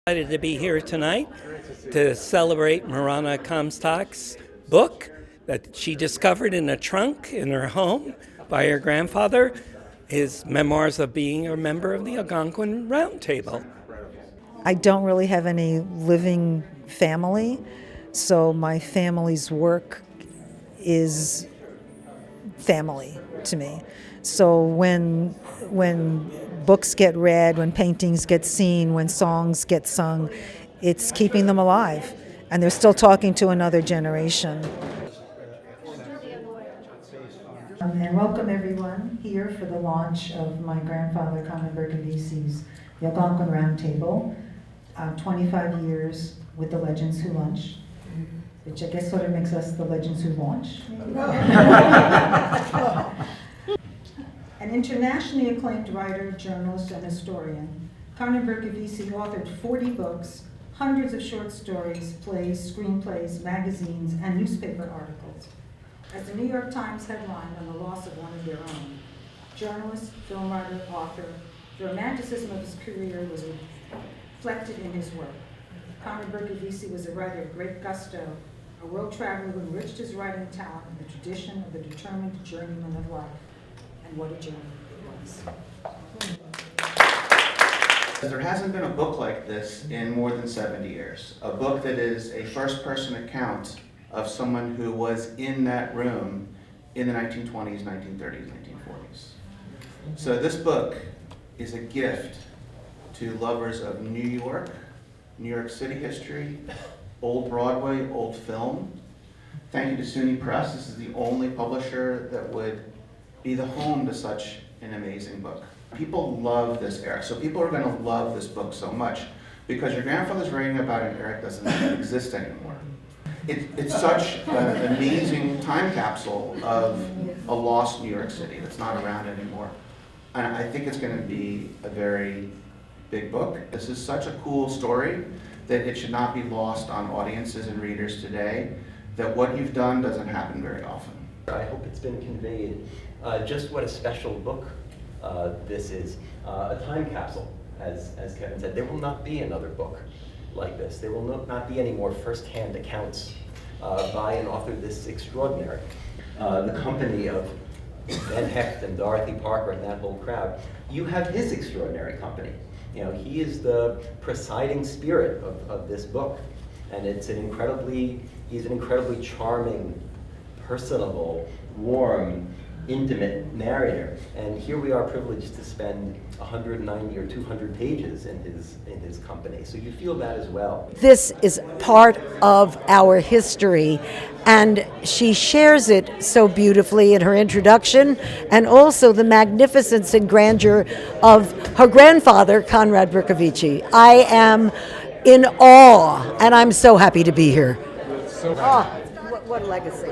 Excited to be here tonight to celebrate Marana Comstock's book that she discovered in a trunk in her home by her grandfather, his memoirs of being a member of the Algonquin Round Table. I don't really have any living family, so my family's work is family to me. So when books get read, when paintings get seen, when songs get sung, it's keeping them alive, and they're still talking to another generation. And welcome everyone here for the launch of my grandfather Konrad Bercovici's The Algonquin Round Table, 25 years with the Legends Who Lunch, which I guess sort of makes us the Legends Who Launch. An internationally acclaimed writer, journalist, and historian, Konrad Bercovici authored 40 books, hundreds of short stories, plays, screenplays, magazines, and newspaper articles. As the New York Times headlined on the loss of one of their own, journalist, film writer, author, the romanticism of his career was reflected in his work. Konrad Bercovici was a writer of great gusto, a world traveler who enriched his writing talent in the tradition of the determined journeyman of life. And what a journey it was. There hasn't been a book like this in more than 70 years. A book that is a first-person account of someone who was in that room in the 1920s, 1930s, 1940s. So this book is a gift to lovers of New York City history, old Broadway, old film. Thank you to SUNY Press. This is the only publisher that would be the home to such an amazing book. People love this era, so people are going to love this book so much because your grandfather's writing about an era that doesn't exist anymore. It's such an amazing time capsule of a lost New York City that's not around anymore. And I think it's going to be a very big book. This is such a cool story that it should not be lost on audiences and readers today, that what you've done doesn't happen very often. I hope it's been conveyed just what a special book this is. A time capsule, as Kevin said. There will not be another book like this. There will not be any more first-hand accounts by an author this extraordinary. The company of Ben Hecht and Dorothy Parker and that whole crowd, you have his extraordinary company. You know, he is the presiding spirit of this book, and he's an incredibly charming, personable, warm, intimate narrator. And here we are privileged to spend 190 or 200 pages in his company. So you feel that as well. This is part of our history, and she shares it so beautifully in her introduction, and also the magnificence and grandeur of her grandfather, Konrad Bercovici. I am in awe, and I'm so happy to be here. Oh, what a legacy.